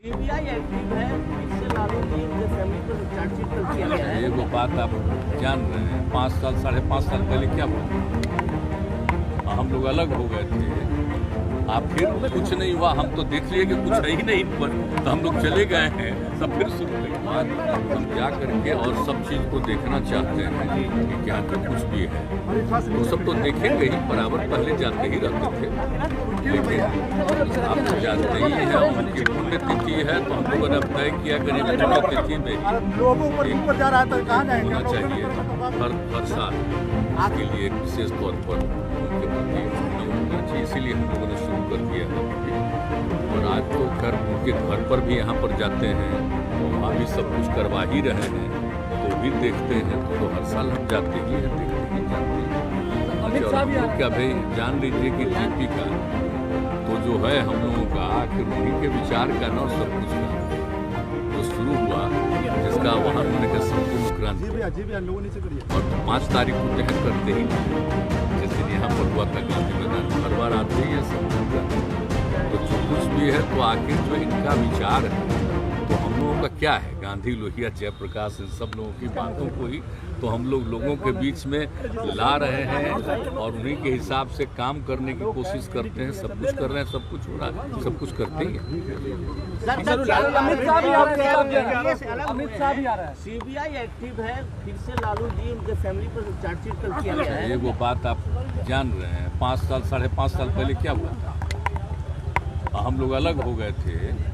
CBI active है, इससे लालू जी के फैमिली पर चार्जशीट कर दिया गया है। ये वो बात आप जान रहे हैं, 5 साल 5.5 साल पहले क्या हुआ, हम लोग अलग हो गए थे। आप फिर कुछ नहीं हुआ, हम तो देख लिए कि कुछ है ही नहीं इन पर, तो हम लोग चले गए हैं, सब फिर शुरू हुई। हम जा करके और सब चीज़ को देखना चाहते हैं कि क्या तो कुछ भी है, वो सब तो देखेंगे ही, बराबर पहले जाते ही रहते थे। लेकिन आप तो जानते ही हैं, उनकी पुण्यतिथि है, तो हम लोगों ने अब तय किया करीब पुण्यतिथि में होना चाहिए हर साल। इसके लिए एक विशेष तौर पर उनके प्रति होना चाहिए, इसीलिए हम लोगों ने शुरू कर दिया है। और आज तो घर उनके घर पर भी यहाँ पर जाते हैं, तो वहाँ भी सब कुछ करवा ही रहे हैं, तो भी देखते हैं, तो हर साल हम जाते ही हैं, देखते ही जाते हैं। क्या भाई जान लीजिए कि जीपी का तो जो है हम लोगों का आखिर उन्हीं के विचार का न सब कुछ का जो शुरू हुआ, जिसका वहाँ उन्होंने का संपूर्ण क्रांति और 5 तारीख को तहत करते ही जिस दिन यहाँ पर हुआ था गांधी मैदान, हर बार आते ही है सब तो जो कुछ भी है, तो आखिर जो इनका विचार है, तो हम लोगों का क्या है, गांधी लोहिया जयप्रकाश इन सब लोगों की बातों को ही तो हम लोगों के बीच में ला रहे हैं और उन्हीं के हिसाब से काम करने की कोशिश करते हैं। सब कुछ कर रहे हैं, सब कुछ हो रहा है, सब कुछ करते ही हैं। अमित शाह भी आ रहा है। सीबीआई एक्टिव है, फिर से लालू जी उनके फैमिली पर चार्जशीट कर दिया गया है। ये वो बात आप जान रहे हैं, 5 साल 5.5 साल पहले क्या हुआ था, हम लोग अलग हो गए थे।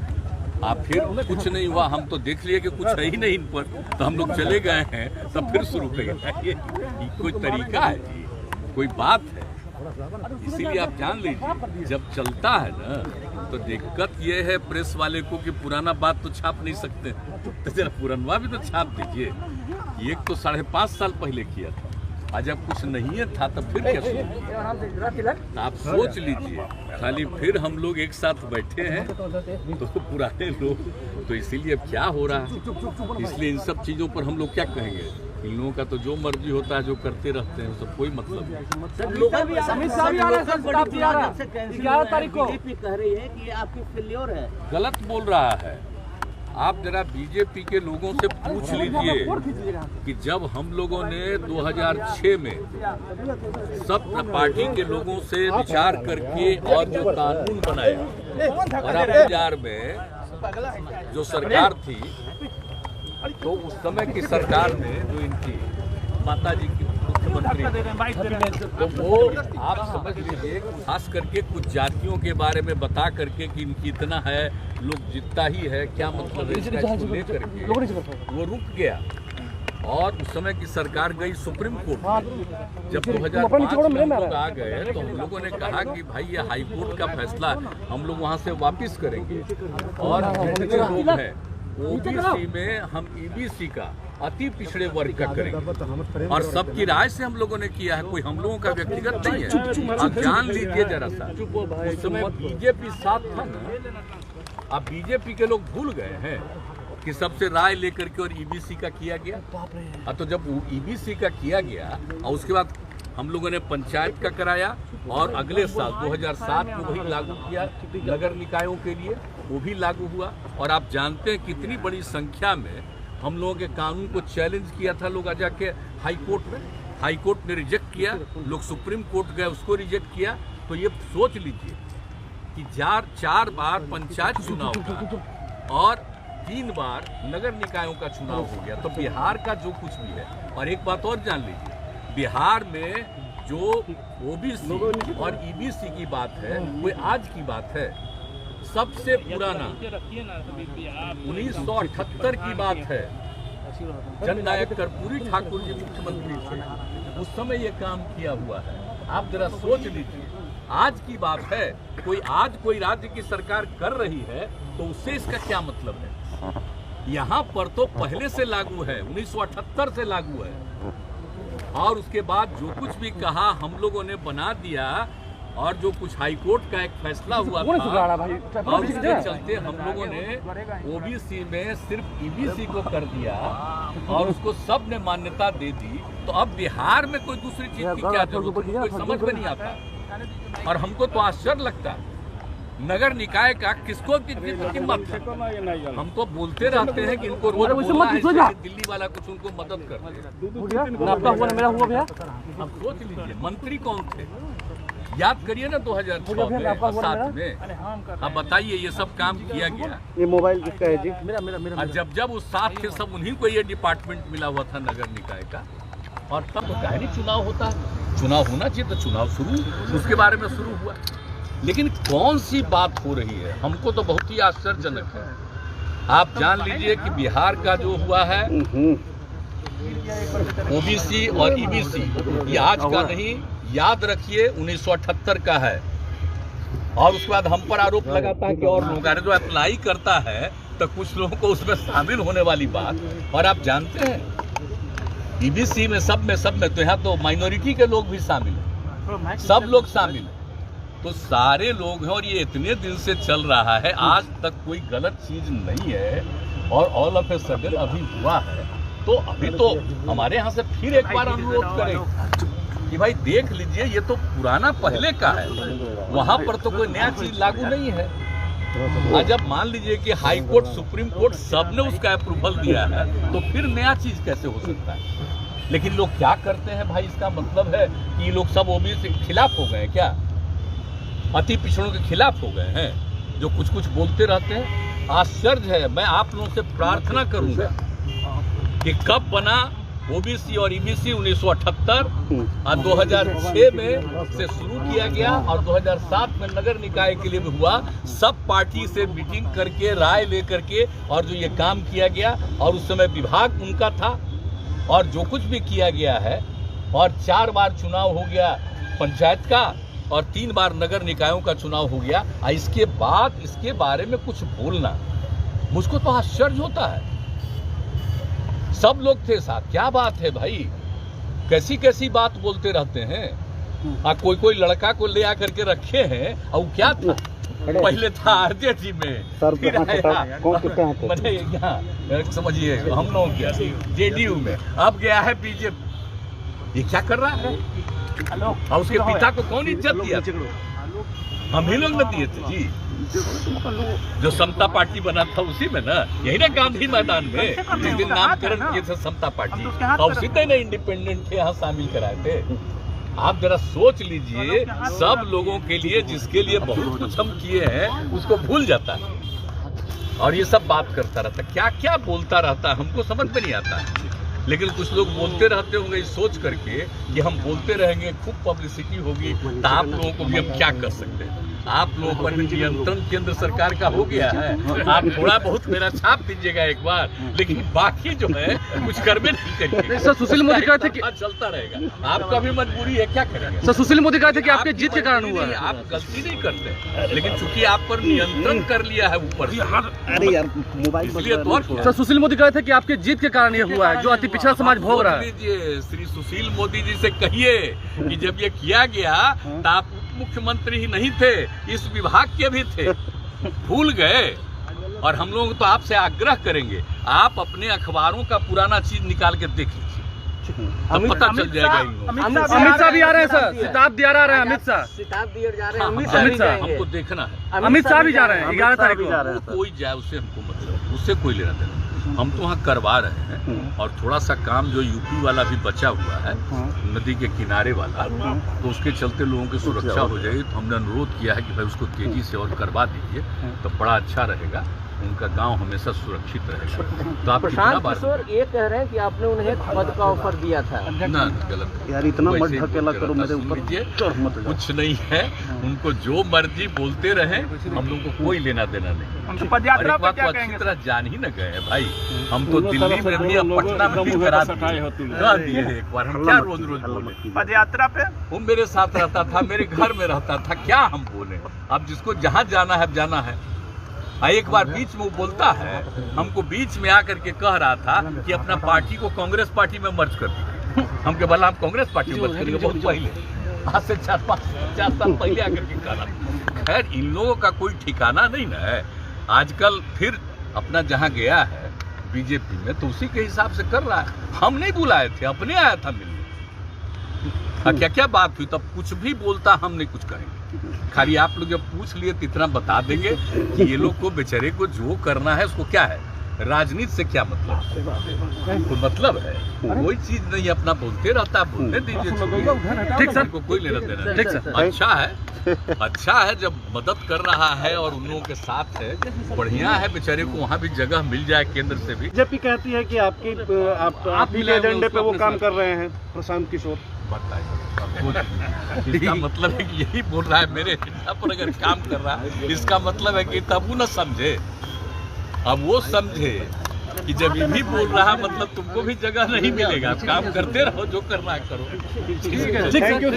आप फिर कुछ नहीं हुआ, हम तो देख लिए कि कुछ है ही नहीं इन पर, तो हम लोग चले गए हैं, सब फिर शुरू हुई। ये कोई तरीका है जी, कोई बात है? इसीलिए आप जान लीजिए, जब चलता है ना, तो दिक्कत ये है प्रेस वाले को कि पुराना बात तो छाप नहीं सकते, तो जरा पुराना भी तो छाप दीजिए। एक तो 5.5 साल पहले किया था, आज जब कुछ नहीं था तब फिर क्या सोच? आप सोच लीजिए, खाली फिर हम लोग एक साथ बैठे हैं तो पुराने लोग, तो इसीलिए अब क्या हो रहा है, इसलिए इन सब चीज़ों पर हम लोग क्या कहेंगे। इन लोगों का तो जो मर्जी होता है, जो करते रहते हैं, सब कोई मतलब नहीं। अमित शाह भी आ रहा है, 11 तारीख को बीजेपी कह रही है कि आपकी फेल्योर है, गलत बोल रहा है। आप जरा बीजेपी के लोगों से पूछ लीजिए कि जब हम लोगों ने 2006 में सब पार्टी के लोगों से विचार करके और जो कानून बनाया, और 2000 में जो सरकार थी, तो उस समय की सरकार में जो इनकी माता जी की मुख्यमंत्री, तो वो आप समझ लीजिए, खास करके कुछ जातियों के बारे में बता करके कि इनकी इतना है, लोग जितना ही है, क्या मतलब है इसका, इसको लेकर के वो रुक गया। और उस समय की सरकार गई सुप्रीम कोर्ट में। जब 2005 में हम लोग आ गए, तो हम लोगों ने कहा कि भाई ये हाई कोर्ट का फैसला हम लोग वहाँ से वापिस करेंगे, और जितने लोग हैं ओबीसी में हम ईबीसी का अति पिछड़े वर्ग का करेंगे, और सबकी राय से हम लोगों ने किया है, कोई हम लोगों का व्यक्तिगत नहीं है। आप जान लीजिए जरा सा, उस समय बीजेपी साथ था ना, अब बीजेपी के लोग भूल गए हैं कि सबसे राय लेकर के और ईबीसी का किया गया। तो जब ईबीसी का किया गया और उसके बाद हम लोगों ने पंचायत का कराया, और अगले साल 2007 में वही लागू किया नगर निकायों के लिए, वो भी लागू हुआ। और आप जानते हैं कितनी बड़ी संख्या में हम लोगों के कानून को चैलेंज किया था लोग जाके हाई कोर्ट में, हाई कोर्ट ने रिजेक्ट किया, लोग सुप्रीम कोर्ट गए, उसको रिजेक्ट किया। तो ये सोच लीजिए कि 4 बार पंचायत चुनाव का और 3 बार नगर निकायों का चुनाव हो गया। तो बिहार का जो कुछ भी है, और एक बात और जान लीजिए, बिहार में जो ओबीसी और ईबीसी की बात है, वो आज की बात है, सबसे पुराना 1978 की बात है। जननायक कर्पूरी ठाकुर जी मुख्यमंत्री थे, उस समय ये काम किया हुआ है। आप जरा सोच लीजिए, आज की बात है, कोई राज्य की सरकार कर रही है, तो उससे इसका क्या मतलब है? यहाँ पर तो पहले से लागू है, 1978 से लागू है, और उसके बाद जो कुछ भी कहा हम लोगों ने बना दिया, और जो कुछ हाई कोर्ट का एक फैसला हुआ था, और उसके चलते हम लोगों ने ओबीसी में सिर्फ ईबीसी को कर दिया, और उसको सब ने मान्यता दे दी। तो अब बिहार में कोई दूसरी चीज की क्या जरूरत है, कोई समझ में नहीं आता। और हमको तो आश्चर्य लगता है नगर निकाय का किसको कितनी कीमत है? हम तो बोलते रहते हैं कि इनको रोज बोलना है, इसलिए दिल्ली वाला कुछ उनको मदद कर दे। आपका हुआ मेरा हुआ भैया। अब सोच लीजिए मंत्री कौन थे, याद करिए ना 2006 में और 7 में। अब बताइए ये सब काम किया गया। ये मोबाइल किसका है जी? मेरा। और जब उस साथ थे सब उन्हीं को ये डिपार्टमेंट मिला हुआ था नगर निकाय का। और तब तो काहे नहीं चुनाव होता, चुनाव होना चाहिए, तो चुनाव शुरू उसके बारे में शुरू हुआ। लेकिन कौन सी बात हो रही है, हमको तो बहुत ही आश्चर्यजनक है। आप जान लीजिए कि बिहार का जो हुआ है ओबीसी और ईबीसी, ये आज का नहीं, याद रखिए 1978 का है। और उसके बाद हम पर आरोप लगाता है कि और लोग जो अप्लाई करता है तो कुछ लोगों को उसमें शामिल होने वाली बात। और आप जानते हैं ईबीसी में सब में तो यहाँ तो माइनॉरिटी के लोग भी शामिल हैं, सब लोग शामिल हैं, तो सारे लोग हैं। और ये इतने दिन से चल रहा है, आज तक कोई गलत चीज नहीं है। और ऑल ऑफ ए सडन अभी हुआ है, तो अभी तो हमारे यहाँ से फिर एक बार अनुरोध करें कि भाई देख लीजिए, ये तो पुराना पहले का है, वहां पर तो कोई नया चीज लागू नहीं है। आज जब मान लीजिए कि हाई कोर्ट, सुप्रीम कोर्ट सबने उसका अप्रूवल दिया है, तो फिर नया चीज कैसे हो सकता है? लेकिन लोग क्या करते हैं भाई, इसका मतलब है कि ये लोग सब ओबीसी के खिलाफ हो गए हैं क्या? अति पिछड़ों के खिलाफ हो गए हैं, जो कुछ कुछ बोलते रहते हैं। आश्चर्य है। मैं आप लोगों से प्रार्थना करूंगा कि कब बना ओबीसी और ईबीसी 1978 और 2006 में से शुरू किया गया और 2007 में नगर निकाय के लिए भी हुआ। सब पार्टी से मीटिंग करके राय लेकर के और जो ये काम किया गया, और उस समय विभाग उनका था, और जो कुछ भी किया गया है, और 4 बार चुनाव हो गया पंचायत का और 3 बार नगर निकायों का चुनाव हो गया। इसके बाद इसके बारे में कुछ बोलना मुझको तो आश्चर्य होता है। सब लोग थे साथ, क्या बात है भाई, कैसी कैसी बात बोलते रहते हैं। कोई लड़का को ले आकर के रखे हैं, और वो क्या था, पहले था आरजेडी में, फिर मैंने यहाँ समझिए हम लोग गया जेडीयू में, अब गया है बीजेपी। ये क्या कर रहा है? और उसके पिता को कौन इज्जत दिया? हम ही लोग न दिए थे जी। जो समता पार्टी बना था उसी में ना, यही ना गांधी मैदान में जिस दिन नामकरण किए थे समता पार्टी, और उसी ने इंडिपेंडेंट थे यहाँ शामिल कराए थे। आप जरा सोच लीजिए, सब लोगों के लिए जिसके लिए बहुत कुछ हम किए हैं उसको भूल जाता है और ये सब बात करता रहता है, क्या क्या बोलता रहता है, हमको समझ में नहीं आता है। लेकिन कुछ लोग बोलते रहते होंगे इस सोच करके कि हम बोलते रहेंगे, खूब पब्लिसिटी होगी, तो आप लोगों को भी हम क्या कर सकते हैं। आप लोगों पर नियंत्रण केंद्र सरकार का हो गया है, आप थोड़ा बहुत मेरा छाप दीजिएगा एक बार, लेकिन बाकी जो है कुछ करबे नहीं करिए। सर सुशील मोदी कहते कि चलता रहेगा, आपका भी मजबूरी है, क्या करेंगे। सर सुशील मोदी कहते कि आपके जीत के कारण हुआ है। आप गलती नहीं करते, लेकिन चूंकि आप पर नियंत्रण कर लिया है ऊपर से, अरे यार मोबाइल इसलिए तो। सर सुशील मोदी कहते कि आपके जीत के कारण ये हुआ है, जो अति पिछड़ा समाज भोग रहा है। श्री सुशील मोदी जी से कहिए कि जब ये किया गया तो आप मुख्यमंत्री ही नहीं थे, इस विभाग के भी थे, भूल गए। और हम लोग तो आपसे आग्रह करेंगे, आप अपने अखबारों का पुराना चीज निकाल के देख लीजिए, तब पता चल जाएगा। अमित शाह भी आ रहे हैं सर, सिताब दिया रहा है अमित शाह, सिताब दिए जा रहे हैं। अमित शाह हमको देखना है, अमित शाह भी जा रहे हैं 11 तारीख को। कोई जाए उससे हमको मतलब, उससे कोई लेना देना, हम तो वहाँ करवा रहे हैं। और थोड़ा सा काम जो यूपी वाला भी बचा हुआ है, नदी के किनारे वाला, तो उसके चलते लोगों की सुरक्षा हो जाएगी, तो हमने अनुरोध किया है कि भाई उसको तेजी से और करवा दीजिए, तो बड़ा अच्छा रहेगा, उनका गांव हमेशा सुरक्षित रहेगा। तो आप प्रशांत किशोर ये कह रहे हैं कि आपने उन्हें पद का ऑफर दिया था। ना गलत यार, इतना मत ढकेला करो मेरे ऊपर, कुछ नहीं है, उनको जो मर्जी बोलते रहे, हम लोग को कोई लेना देना नहीं। और एक बात तो अच्छी तरह जान ही न गए हैं भाई, हम तो दिल्ली में भी, पटना में भी करा दिए एक बार, हम क्या रोज रोज बोले। पद यात्रा पे वो मेरे साथ रहता था, मेरे घर में रहता था, क्या हम बोले। अब जिसको जहाँ जाना है जाना है। एक बार बीच में वो बोलता है, हमको बीच में आकर के कह रहा था कि अपना पार्टी को कांग्रेस पार्टी में मर्ज कर दिया। हम के बोला हम कांग्रेस पार्टी में मर्ज करेंगे, बहुत पहले, आज से 4 साल पहले आकर के कह रहा। खैर इन लोगों का कोई ठिकाना नहीं ना है। आजकल फिर अपना जहाँ गया है बीजेपी में, तो उसी के हिसाब से कर रहा है। हम नहीं बुलाए थे, अपने आया था मिलने। क्या क्या बात हुई, तब कुछ भी बोलता, हम नहीं कुछ कहेंगे। खाली आप लोग जब पूछ लिए तो इतना बता देंगे कि ये लोग को बेचारे को जो करना है उसको क्या है, राजनीति से क्या मतलब, कोई मतलब है, कोई चीज नहीं, अपना बोलते रहता, बोलने दीजिए, ठीक सर, को कोई लेना देना ठीक नहीं। सर, अच्छा है जब मदद कर रहा है और उन लोगों के साथ है, बढ़िया है, बेचारे को वहाँ भी जगह मिल जाए केंद्र से भी। बीजेपी कहती है कि आप ही के एजेंडे पे वो काम कर रहे हैं प्रशांत किशोर। बताइए, इसका मतलब है कि यही बोल रहा है मेरे एजेंडा पर अगर काम कर रहा है, इसका मतलब है कि तब वो न समझे, अब वो समझे कि जब ये भी बोल रहा मतलब तुमको भी जगह नहीं मिलेगा, काम करते रहो, जो करना है करो। Thank you sir.